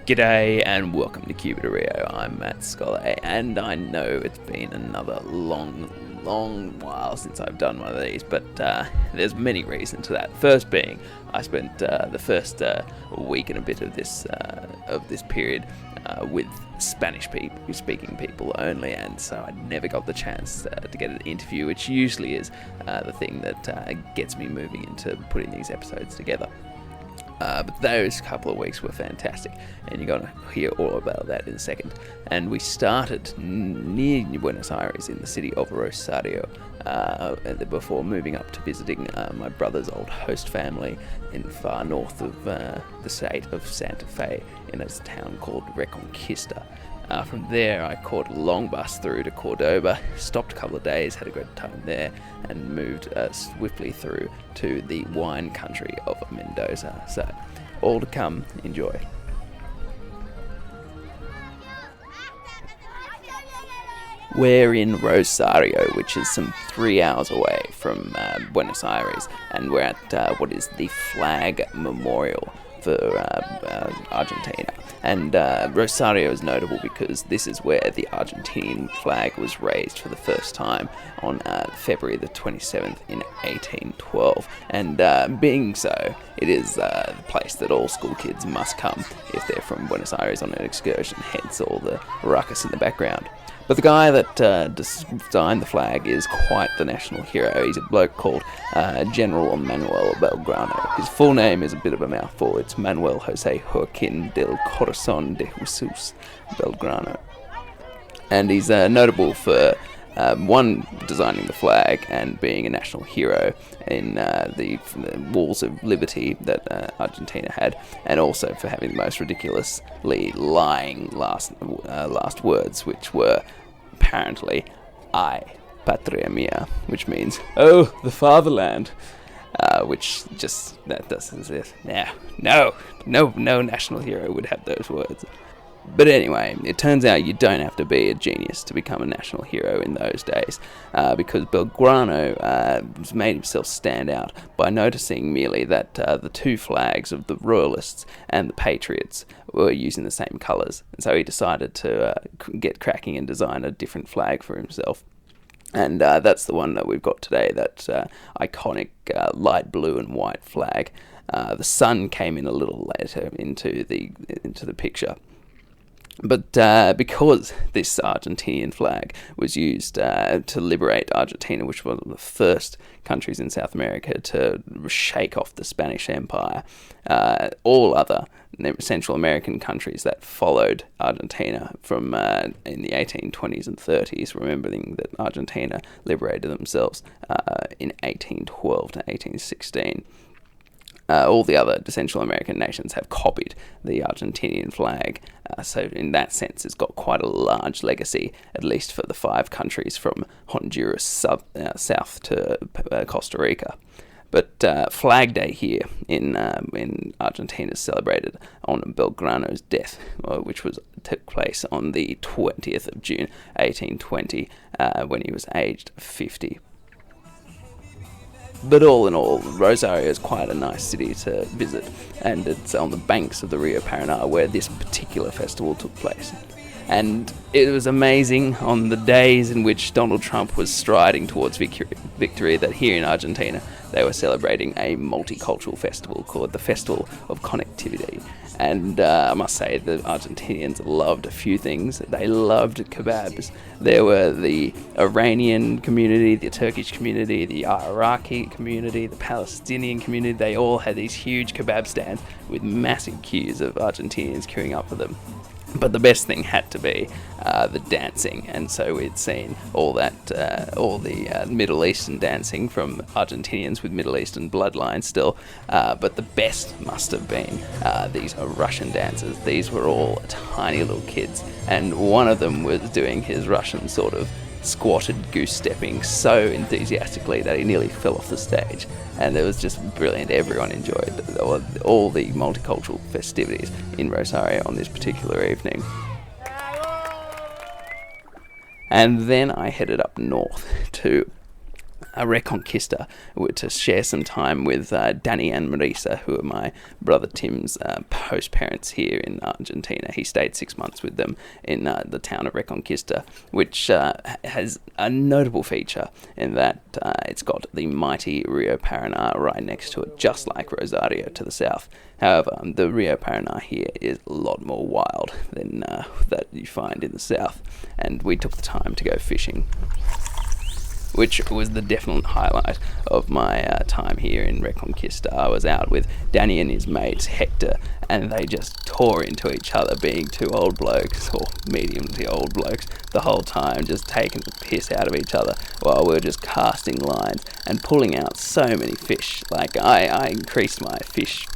G'day and welcome to Cuba de Rio. I'm Matt Scholar, and I know it's been another long while since I've done one of these, but there's many reasons to that. First being, I spent the first week and a bit of this period with Spanish-speaking people only, and so I never got the chance to get an interview, which usually is the thing that gets me moving into putting these episodes together. But those couple of weeks were fantastic, and you're going to hear all about that in a second. And we started near Buenos Aires in the city of Rosario before moving up to visiting my brother's old host family in far north of the state of Santa Fe in a town called Reconquista. From there, I caught a long bus through to Cordoba, stopped a couple of days, had a great time there, and moved swiftly through to the wine country of Mendoza. So, all to come. Enjoy. We're in Rosario, which is some 3 hours away from Buenos Aires, and we're at what is the Flag Memorial for Argentina. And Rosario is notable because this is where the Argentinian flag was raised for the first time on February the 27th in 1812. And being so, it is the place that all school kids must come if they're from Buenos Aires on an excursion, hence all the ruckus in the background. But the guy that designed the flag is quite the national hero. He's a bloke called General Manuel Belgrano. His full name is a bit of a mouthful. It's Manuel Jose Joaquin del Corazon de Jesus Belgrano. And he's notable for one, designing the flag and being a national hero in the Walls of Liberty that Argentina had, and also for having the most ridiculously lying last words, which were apparently "Ay, patria mia," which means "Oh, the fatherland," which just that doesn't exist. No national hero would have those words. But anyway, it turns out you don't have to be a genius to become a national hero in those days, because Belgrano made himself stand out by noticing merely that the two flags of the Royalists and the Patriots were using the same colours, and so he decided to get cracking and design a different flag for himself. And that's the one that we've got today, that iconic light blue and white flag. The sun came in a little later into the picture. But because this Argentinian flag was used to liberate Argentina, which was one of the first countries in South America to shake off the Spanish Empire, all other Central American countries that followed Argentina from in the 1820s and 30s, remembering that Argentina liberated themselves in 1812 to 1816. All the other Central American nations have copied the Argentinian flag, so in that sense it's got quite a large legacy, at least for the 5 countries from Honduras south to Costa Rica. But Flag Day here in Argentina is celebrated on Belgrano's death, which took place on the 20th of June 1820, when he was aged 50. But all in all, Rosario is quite a nice city to visit, and it's on the banks of the Rio Paraná where this particular festival took place. And it was amazing on the days in which Donald Trump was striding towards victory that here in Argentina they were celebrating a multicultural festival called the Festival of Connectivity. And I must say the Argentinians loved a few things. They loved kebabs. There were the Iranian community, the Turkish community, the Iraqi community, the Palestinian community. They all had these huge kebab stands with massive queues of Argentinians queuing up for them. But the best thing had to be the dancing, and so we'd seen all the Middle Eastern dancing from Argentinians with Middle Eastern bloodlines still, but the best must have been these Russian dancers. These were all tiny little kids, and one of them was doing his Russian sort of squatted goose stepping so enthusiastically that he nearly fell off the stage, and it was just brilliant. Everyone enjoyed all the multicultural festivities in Rosario on this particular evening. And then I headed up north to Reconquista to share some time with Dani and Marisa, who are my brother Tim's host parents here in Argentina. He stayed 6 months with them in the town of Reconquista, which has a notable feature in that it's got the mighty Rio Paraná right next to it, just like Rosario to the south. However, the Rio Paraná here is a lot more wild than that you find in the south, and we took the time to go fishing, which was the definite highlight of my time here in Reconquista. I was out with Dani and his mates, Hector, and they just tore into each other, being two old blokes, or medium-to old blokes, the whole time, just taking the piss out of each other while we were just casting lines and pulling out so many fish. Like, I increased my fish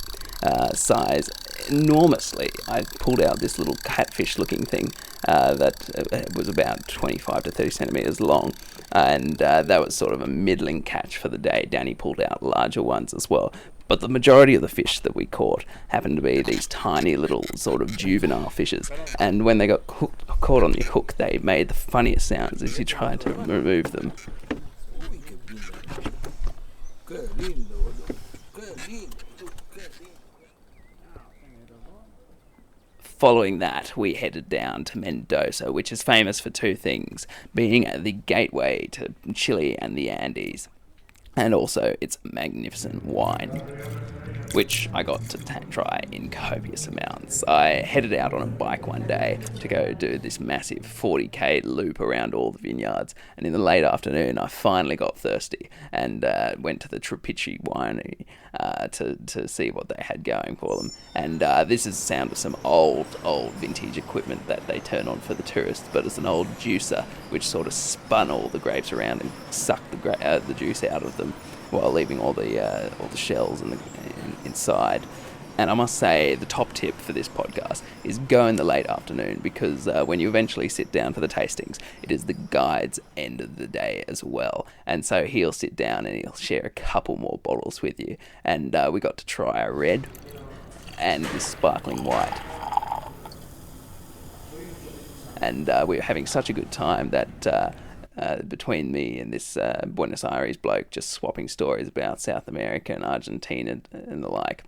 size enormously. I pulled out this little catfish-looking thing that was about 25 to 30 centimetres long, and that was sort of a middling catch for the day. Dani pulled out larger ones as well, but the majority of the fish that we caught happened to be these tiny little sort of juvenile fishes, and when they got caught on the hook, they made the funniest sounds as you tried to remove them. Following that, we headed down to Mendoza, which is famous for two things, being the gateway to Chile and the Andes, and also its magnificent wine, which I got to try in copious amounts. I headed out on a bike one day to go do this massive 40k loop around all the vineyards, and in the late afternoon I finally got thirsty and went to the Trapiche winery to see what they had going for them. And this is the sound of some old vintage equipment that they turn on for the tourists, but it's an old juicer which sort of spun all the grapes around and sucked the juice out of them while leaving all the shells and inside. And I must say, the top tip for this podcast is go in the late afternoon, because when you eventually sit down for the tastings, it is the guide's end of the day as well. And so he'll sit down and he'll share a couple more bottles with you. And we got to try a red and this sparkling white. And we were having such a good time that between me and this Buenos Aires bloke just swapping stories about South America and Argentina and the like,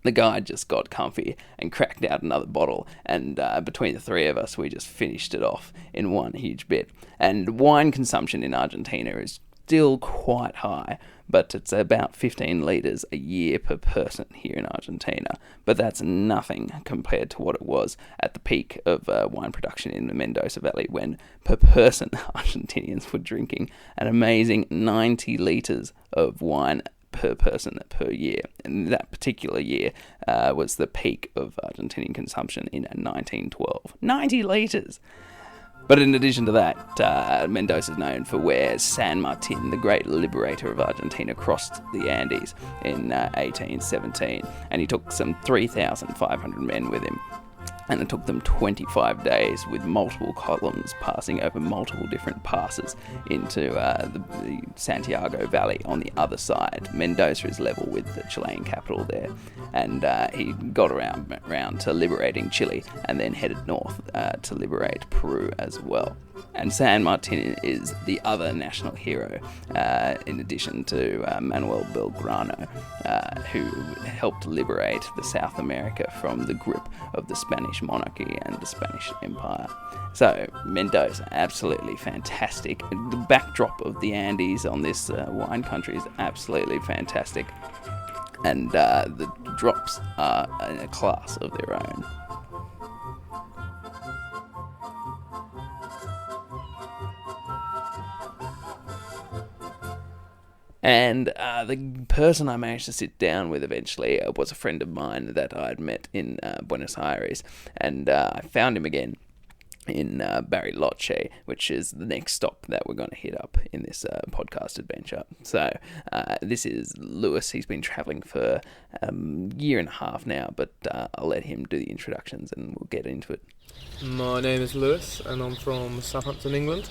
the guide just got comfy and cracked out another bottle, and between the three of us, we just finished it off in one huge bit. And wine consumption in Argentina is still quite high, but it's about 15 litres a year per person here in Argentina. But that's nothing compared to what it was at the peak of wine production in the Mendoza Valley, when per person Argentinians were drinking an amazing 90 litres of wine per person per year. And that particular year was the peak of Argentinian consumption in 1912. 90 litres! But in addition to that, Mendoza is known for where San Martin, the great liberator of Argentina, crossed the Andes in 1817, and he took some 3,500 men with him. And it took them 25 days with multiple columns passing over multiple different passes into the Santiago Valley on the other side. Mendoza is level with the Chilean capital there. And he got around to liberating Chile and then headed north to liberate Peru as well. And San Martin is the other national hero, in addition to Manuel Belgrano, who helped liberate the South America from the grip of the Spanish monarchy and the Spanish Empire. So Mendoza, absolutely fantastic. The backdrop of the Andes on this wine country is absolutely fantastic. And the drops are in a class of their own. And the person I managed to sit down with eventually was a friend of mine that I'd met in Buenos Aires, and I found him again in Bariloche, which is the next stop that we're going to hit up in this podcast adventure. So this is Lewis. He's been travelling for a year and a half now, but I'll let him do the introductions and we'll get into it. My name is Lewis and I'm from Southampton, England.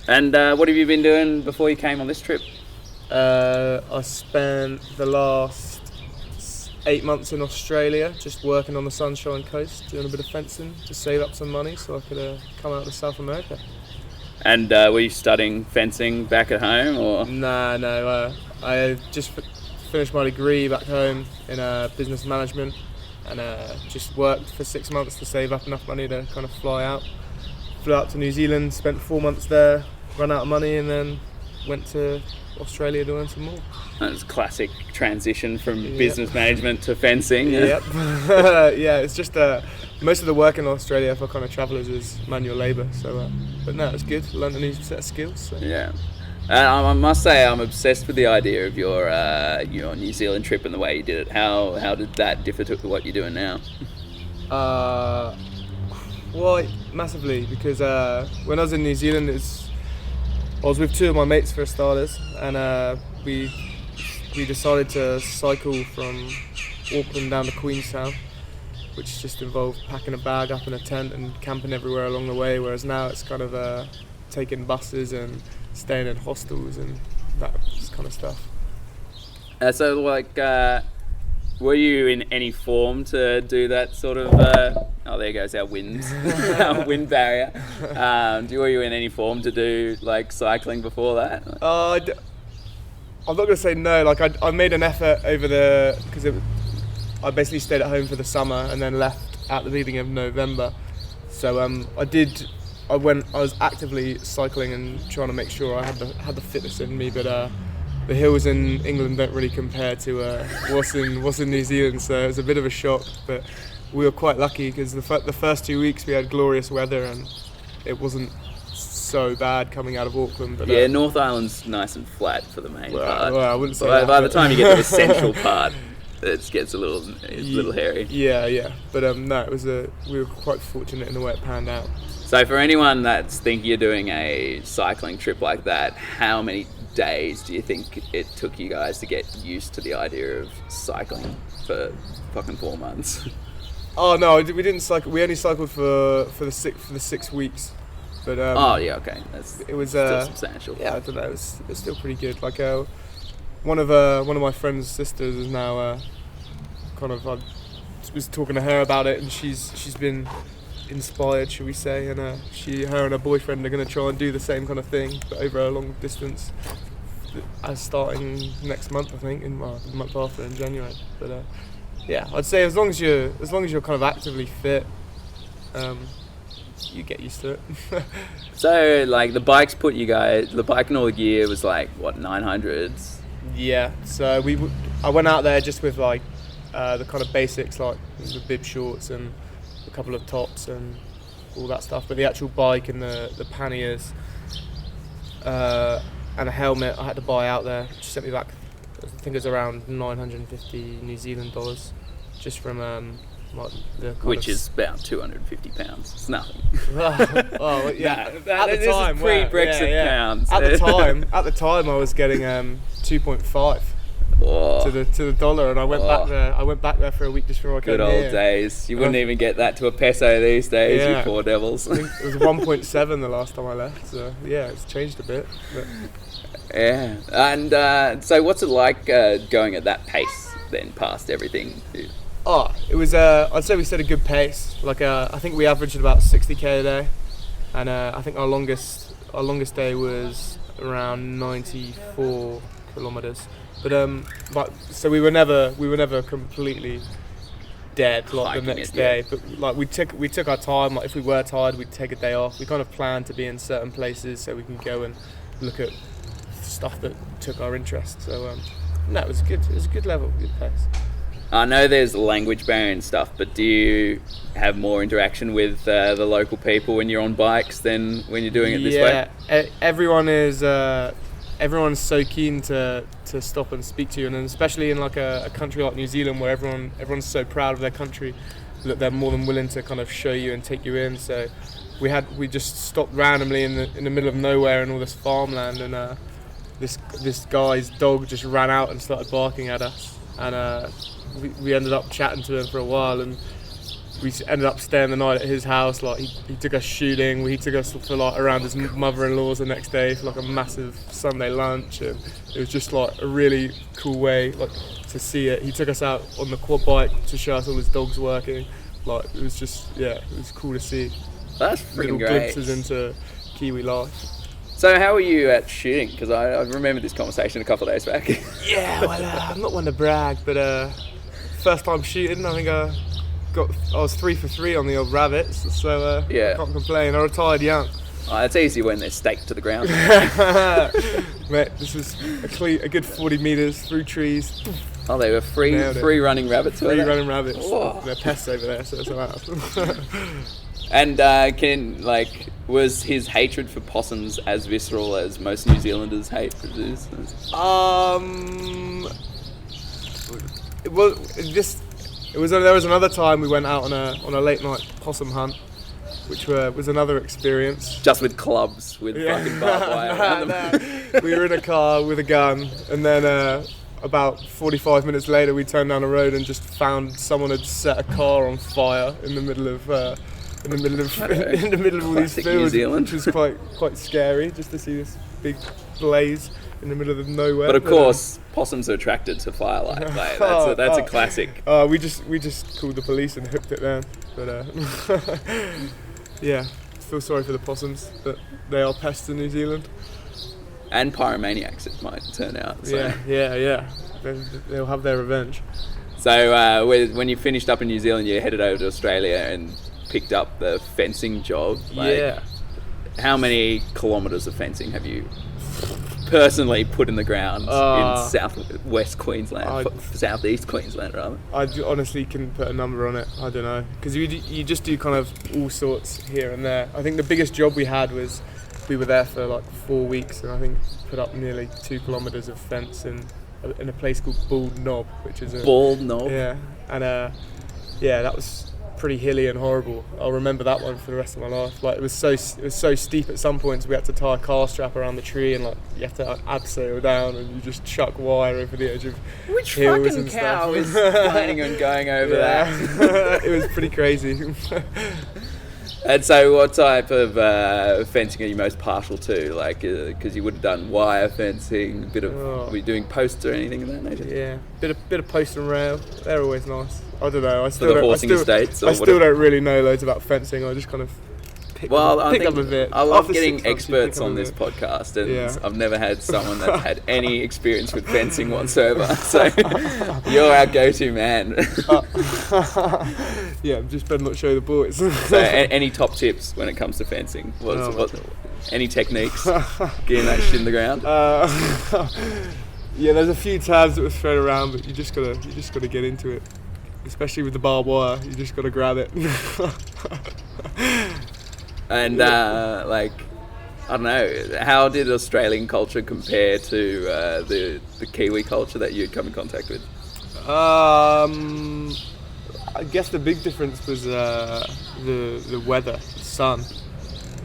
And what have you been doing before you came on this trip? I spent the last 8 months in Australia just working on the Sunshine Coast, doing a bit of fencing to save up some money so I could come out to South America. And were you studying fencing back at home, or? No. I just finished my degree back home in business management, and just worked for 6 months to save up enough money to kind of fly out. Flew out to New Zealand, spent 4 months there, ran out of money, and then went to Australia to earn some more. That's a classic transition from business management to fencing. Yep. Yeah, it's just most of the work in Australia for kind of travellers is manual labour. So, but no, it's good. Learned a new set of skills. So. Yeah. I must say I'm obsessed with the idea of your New Zealand trip and the way you did it. How did that differ to what you're doing now? Well, massively, because when I was in New Zealand, I was with two of my mates for starters, and we decided to cycle from Auckland down to Queenstown, which just involved packing a bag up in a tent and camping everywhere along the way, whereas now it's kind of taking buses and staying in hostels and that kind of stuff. Were you in any form to do that sort of... oh, there goes our wind, our wind barrier. Were you in any form to do like cycling before that? I'm not going to say no. Like I made an effort over because I basically stayed at home for the summer and then left at the beginning of November. So I was actively cycling and trying to make sure I had the fitness in me, but the hills in England don't really compare to what's in New Zealand, so it was a bit of a shock. But we were quite lucky because the first 2 weeks we had glorious weather and it wasn't so bad coming out of Auckland. But yeah, North Island's nice and flat for the main part. Well, I wouldn't say by the time you get to the central part, it gets a little hairy. Yeah. But no, we were quite fortunate in the way it panned out. So for anyone that's thinking you're doing a cycling trip like that, how many days do you think it took you guys to get used to the idea of cycling for fucking 4 months? Oh no, we didn't cycle. We only cycled for the 6 weeks. But oh yeah, okay. It was still substantial. Yeah, I don't know. It was still pretty good. Like one of my friend's sisters is now I was talking to her about it, and she's been inspired, shall we say, and her and her boyfriend are going to try and do the same kind of thing, but over a long distance, as starting next month, I think, in the month after, in January. But yeah, I'd say as long as you're kind of actively fit, you get used to it. So like the bike and all the gear was like what, 900s? Yeah. So I went out there just with like the kind of basics, like the bib shorts and a couple of tops and all that stuff, but the actual bike and the panniers and a helmet I had to buy out there, which sent me back, I think it was around 950 New Zealand dollars, just from like which is about 250 pounds. It's nothing. Oh yeah. At the time, pre-Brexit pounds. At the time, I was getting 2.5. Oh. To the dollar, and I went back there. I went back there for a week just before I came here. Good old days. You wouldn't even get that to a peso these days, you poor devils. I think it was 1.7 the last time I left. So yeah, it's changed a bit. But. Yeah, and so what's it like going at that pace then, past everything? Oh, it was. I'd say we set a good pace. Like I think we averaged about 60k a day, and I think our longest day was around 94 kilometers. But so we were never completely dead like the next day. But like we took our time. Like if we were tired, we'd take a day off. We kind of planned to be in certain places so we can go and look at stuff that took our interest. So no, it was good. It was a good level, good pace. I know there's language barrier and stuff, but do you have more interaction with the local people when you're on bikes than when you're doing it this way? Yeah, everyone's so keen to stop and speak to you, and especially in like a country like New Zealand where everyone's so proud of their country that they're more than willing to kind of show you and take you in. So we just stopped randomly in the middle of nowhere in all this farmland, and this guy's dog just ran out and started barking at us, and we ended up chatting to him for a while, and we ended up staying the night at his house. Like he took us shooting. He took us for like around his mother-in-law's the next day for like a massive Sunday lunch, and it was just like a really cool way like to see it. He took us out on the quad bike to show us all his dogs working. Like it was just it was cool to see. That's freaking little great. Glimpses into Kiwi life. So how were you at shooting? Because I remember this conversation a couple of days back. Yeah, well, I'm not one to brag, but first time shooting, I think I was 3 for 3 on the old rabbits, so yeah. I can't complain. I retired young. It's easy when they're staked to the ground. Mate, this was a good 40 metres through trees. Oh, they were free running rabbits. Free running rabbits. Oh. They're pests over there, so it's alright. And was his hatred for possums as visceral as most New Zealanders hate producers? There was another time we went out on a late night possum hunt, which was another experience. Just with clubs, with fucking barbed wire around them. We were in a car with a gun, and then about 45 minutes later, we turned down the road and just found someone had set a car on fire in the middle of all these fields, which was quite scary, just to see this big blaze in the middle of nowhere. But of course, possums are attracted to firelight. Like, that's a classic. We just called the police and hooked it down. But yeah, feel sorry for the possums, but they are pests in New Zealand. And pyromaniacs, it might turn out. So. Yeah. They'll have their revenge. So when you finished up in New Zealand, you headed over to Australia and picked up the fencing job. Yeah. How many kilometres of fencing have you personally put in the ground in southwest Queensland, southeast Queensland rather? I honestly couldn't put a number on it. I don't know, because you just do kind of all sorts here and there. I think the biggest job we had was we were there for like 4 weeks, and I think put up nearly 2 kilometres of fence in a place called Bald Knob, which is Bald Knob. Yeah, and that was pretty hilly and horrible. I'll remember that one for the rest of my life. Like it was so steep at some points. We had to tie a car strap around the tree, and like you have to abseil down, and you just chuck wire over the edge of which hills fucking and cow stuff. is planning on going over that? It was pretty crazy. And so what type of fencing are you most partial to? Like, because you would have done wire fencing, were you doing posts or anything of that nature? Yeah, bit of post and rail. They're always nice. I don't know. I still don't really know loads about fencing. I just kind of pick up a bit. I love getting experts on this podcast, and I've never had someone that's had any experience with fencing whatsoever. So you're our go-to man. Yeah, just better not show the boys. So any top tips when it comes to fencing? Any techniques? Getting that shit in the ground? Yeah, there's a few tabs that were thrown around, but you just gotta get into it. Especially with the barbed wire, you just gotta grab it. And I don't know, how did Australian culture compare to the Kiwi culture that you'd come in contact with? I guess the big difference was the weather, the sun,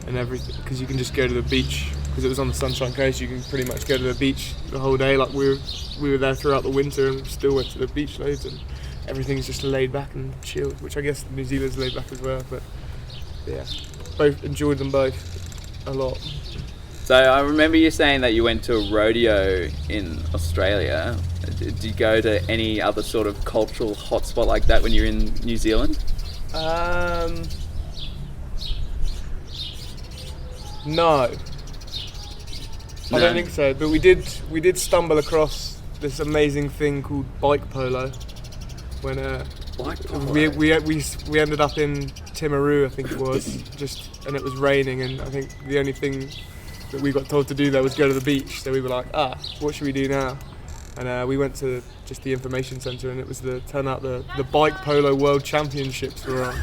and everything. Because you can just go to the beach. Because it was on the Sunshine Coast, you can pretty much go to the beach the whole day. Like we were there throughout the winter and still went to the beach loads, and everything's just laid back and chilled. Which I guess New Zealand's laid back as well. But yeah, both enjoyed them both a lot. So I remember you saying that you went to a rodeo in Australia. Did you go to any other sort of cultural hotspot like that when you were in New Zealand? No. I don't think so. But we did stumble across this amazing thing called bike polo. When bike polo? We ended up in Timaru, I think it was, and it was raining, and I think the only thing that we got told to do there was go to the beach. So we were like, what should we do now? And we went to just the information centre, and it was the bike polo world championships were on,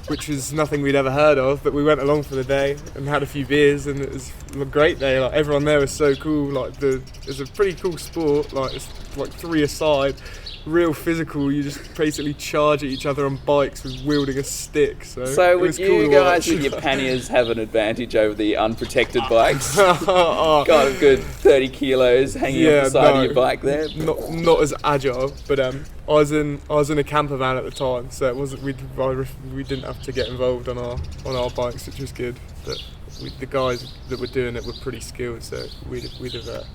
which was nothing we'd ever heard of. But we went along for the day and had a few beers, and it was a great day. Like everyone there was so cool. Like it's a pretty cool sport. Like it's like 3 aside. Real physical, you just basically charge at each other on bikes with wielding a stick. So would you guys with your panniers have an advantage over the unprotected bikes? Got a good 30 kilos hanging off the side of your bike there. Not as agile, but I was in a camper van at the time, so it wasn't we didn't have to get involved on our bikes, which was good. But the guys that were doing it were pretty skilled, so we'd have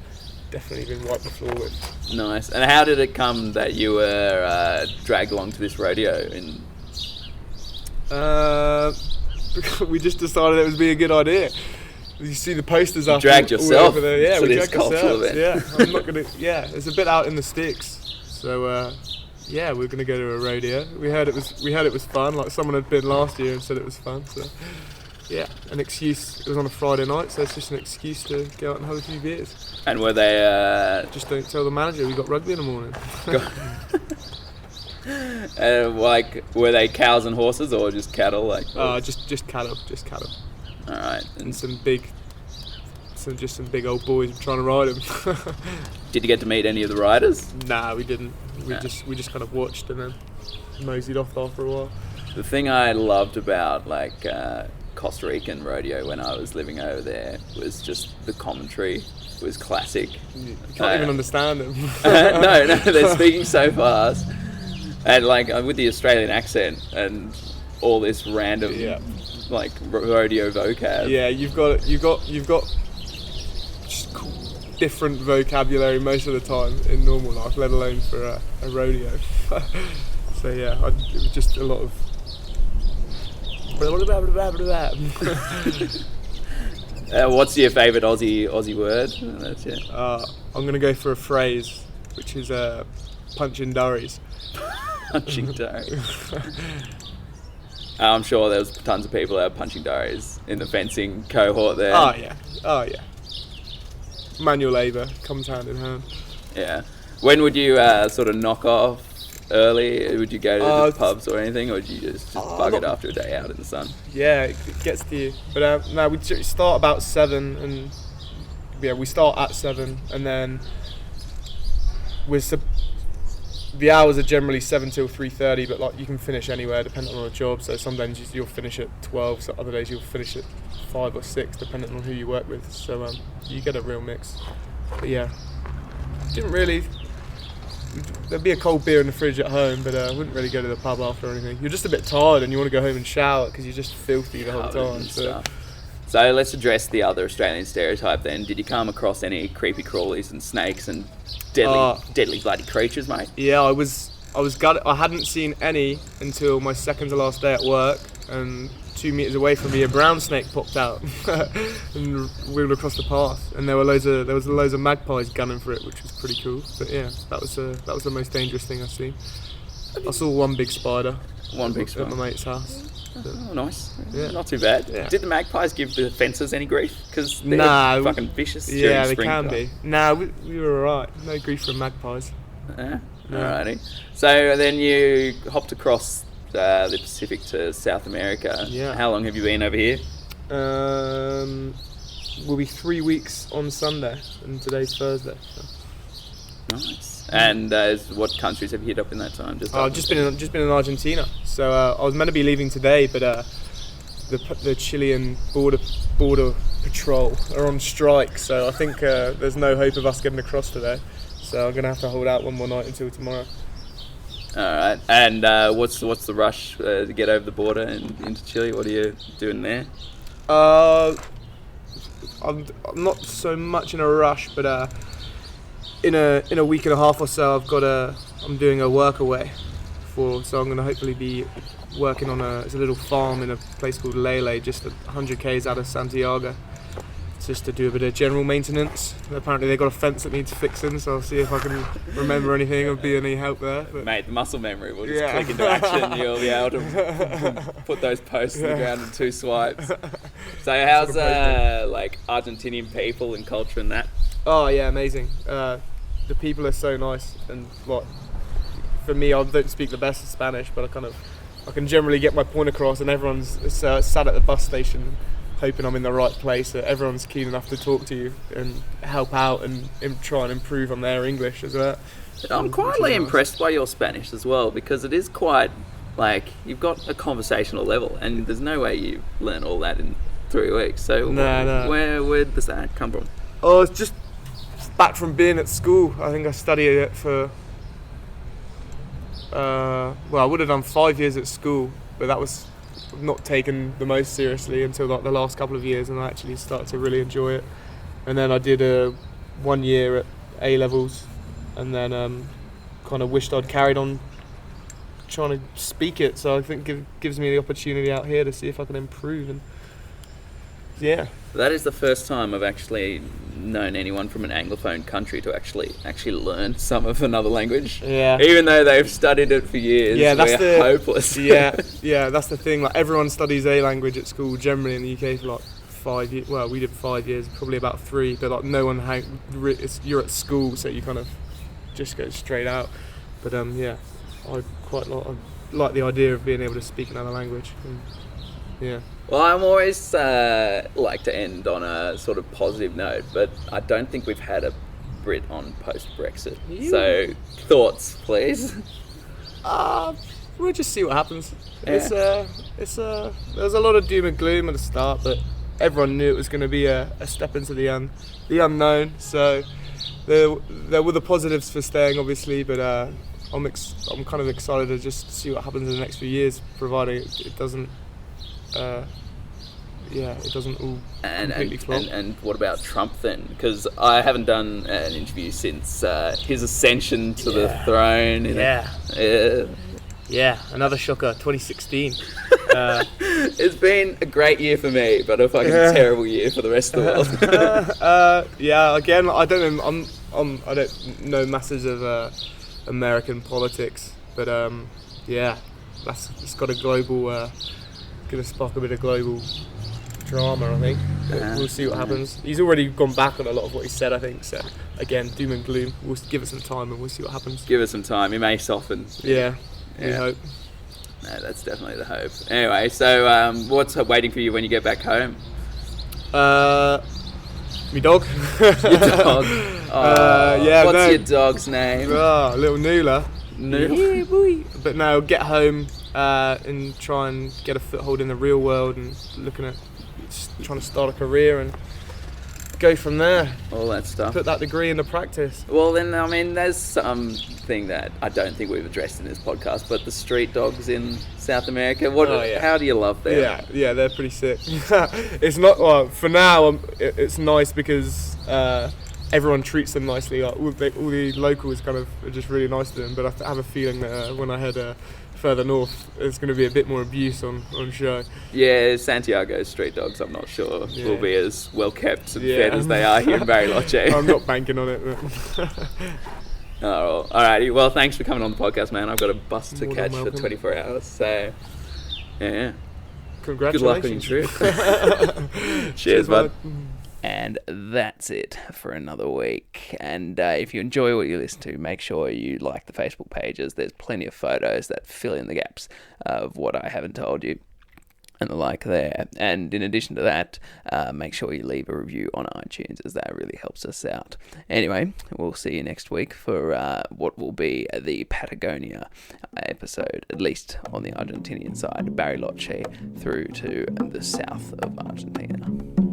definitely been wiped the floor with. Nice. And how did it come that you were dragged along to this rodeo? We just decided it would be a good idea. You see the posters up. Dragged yourself. Over there. Yeah, to we this dragged cultural ourselves. event. Yeah, I'm not gonna. Yeah, it's a bit out in the sticks. So yeah, we're gonna go to a rodeo. We heard it was fun. Like someone had been last year and said it was fun. So yeah, an excuse. It was on a Friday night, so it's just an excuse to go out and have a few beers. And were they? Just don't tell the manager we got rugby in the morning. Like, were they cows and horses or just cattle? Like, just cattle. all right. And some big old boys trying to ride them. Did you get to meet any of the riders? Nah, we didn't. We just kind of watched and then moseyed off after a while. The thing I loved about like Costa Rican rodeo when I was living over there was just the commentary was classic. You can't even understand them. No, they're speaking so fast. And like with the Australian accent and all this random like rodeo vocab. Yeah, you've got just different vocabulary most of the time in normal life, let alone for a rodeo. So yeah, it was just a lot of. What's your favourite Aussie word? That's it. I'm gonna go for a phrase, which is punching durries. Punching durries. I'm sure there was tons of people that were punching durries in the fencing cohort there. Oh yeah. Manual labour comes hand in hand. Yeah. When would you sort of knock off early? Would you go to the pubs or anything, or would you just bug it after a day out in the sun? Yeah, it gets to you. But no, we start about 7, and we start at 7, and then the hours are generally 7 till 3:30, but like you can finish anywhere depending on the job. So some days you'll finish at 12, so other days you'll finish at 5 or 6, depending on who you work with. So you get a real mix. But yeah, didn't really. There'd be a cold beer in the fridge at home, but I wouldn't really go to the pub after or anything. You're just a bit tired and you want to go home and shower because you're just filthy the whole time. So let's address the other Australian stereotype then. Did you come across any creepy crawlies and snakes and deadly bloody creatures, mate? Yeah, I was gutted. I hadn't seen any until my second to last day at work, and 2 meters away from me a brown snake popped out and wheeled across the path, and there was loads of magpies gunning for it, which was pretty cool. But yeah, that was the most dangerous thing I've seen. I saw one big spider. At my mate's house. Oh, nice. Yeah. Not too bad. Yeah. Did the magpies give the fences any grief? Because they're fucking vicious. Yeah, they can be. Nah, we were alright. No grief from magpies. Yeah. Alrighty. So then you hopped across the Pacific to South America. Yeah. How long have you been over here? Will be 3 weeks on Sunday, and today's Thursday. So. Nice. And what countries have you hit up in that time? I've just been in Argentina. So I was meant to be leaving today, but the Chilean border patrol are on strike. So I think there's no hope of us getting across today. So I'm gonna have to hold out one more night until tomorrow. All right. And what's the rush to get over the border and into Chile? What are you doing there? I'm not so much in a rush, but in a week and a half or so, I'm doing a work away so I'm going to hopefully be working on it's a little farm in a place called Lele, just 100 k's out of Santiago, just to do a bit of general maintenance. Apparently they've got a fence that needs fixing, so I'll see if I can remember anything or be any help there. But mate, the muscle memory will just click into action. You'll be able to put those posts in the ground in 2 swipes. So how's like Argentinian people and culture and that? Oh yeah, amazing. The people are so nice, and for me, I don't speak the best of Spanish, but I can generally get my point across, and everyone's sat at the bus station hoping I'm in the right place. Everyone's keen enough to talk to you and help out and try and improve on their English as well. I'm quietly impressed by your Spanish as well, because it is quite like you've got a conversational level, and there's no way you learn all that in 3 weeks. So no. Where does that come from? Oh, it's just back from being at school. I think I studied it for I would have done 5 years at school, but that was not taken the most seriously until like the last couple of years, and I actually started to really enjoy it. And then I did 1 year at A levels, and then kind of wished I'd carried on trying to speak it. So I think it gives me the opportunity out here to see if I can improve. And yeah, That is the first time I've actually known anyone from an Anglophone country to actually learn some of another language. Yeah. Even though they've studied it for years, we're hopeless. Yeah, that's the thing. Like, everyone studies a language at school generally in the UK for like 5 years. Well, we did 5 years, probably about 3. But like, no one you're at school, so you kind of just go straight out. But I like the idea of being able to speak another language. And, yeah. Well, I'm always like to end on a sort of positive note, but I don't think we've had a Brit on post-Brexit. So, thoughts, please? We'll just see what happens. Yeah. There's a lot of doom and gloom at the start, but everyone knew it was going to be a step into the unknown. So there were the positives for staying, obviously, but I'm kind of excited to just see what happens in the next few years, providing it doesn't. It doesn't all completely flop. And what about Trump then? Because I haven't done an interview since his ascension to the throne. Another shocker, 2016. It's been a great year for me, but a fucking terrible year for the rest of the world. Again, I don't know. I don't know masses of American politics, but it's got a global. Going to spark a bit of global drama, I think. We'll see what happens. He's already gone back on a lot of what he said, I think. So again, doom and gloom. We'll give it some time and we'll see what happens. Give it some time. He may soften. Yeah. We hope. No, that's definitely the hope. Anyway, so what's waiting for you when you get back home? My dog. Your dog. What's your dog's name? Little Noola. Yeah, boy. But no, get home and try and get a foothold in the real world and looking at trying to start a career and go from there. All that stuff. Put that degree into practice. Well, then, I mean, there's something that I don't think we've addressed in this podcast, but the street dogs in South America. How do you love them? Yeah, they're pretty sick. It's not for now. It's nice because everyone treats them nicely. Like, all the locals kind of are just really nice to them. But I have a feeling that when I head further north, there's going to be a bit more abuse on show. Yeah, Santiago's street dogs, I'm not sure, will be as well kept and fed as they are here in Bariloche. I'm not banking on it. Oh, alrighty. Well, thanks for coming on the podcast, man. I've got a bus to catch for 24 hours, so yeah. Congratulations. Good luck on your trip. Cheers, bud. And that's it for another week. And if you enjoy what you listen to, make sure you like the Facebook pages. There's plenty of photos that fill in the gaps of what I haven't told you and the like there. And in addition to that, make sure you leave a review on iTunes, as that really helps us out. Anyway, we'll see you next week for what will be the Patagonia episode, at least on the Argentinian side, Bariloche through to the south of Argentina.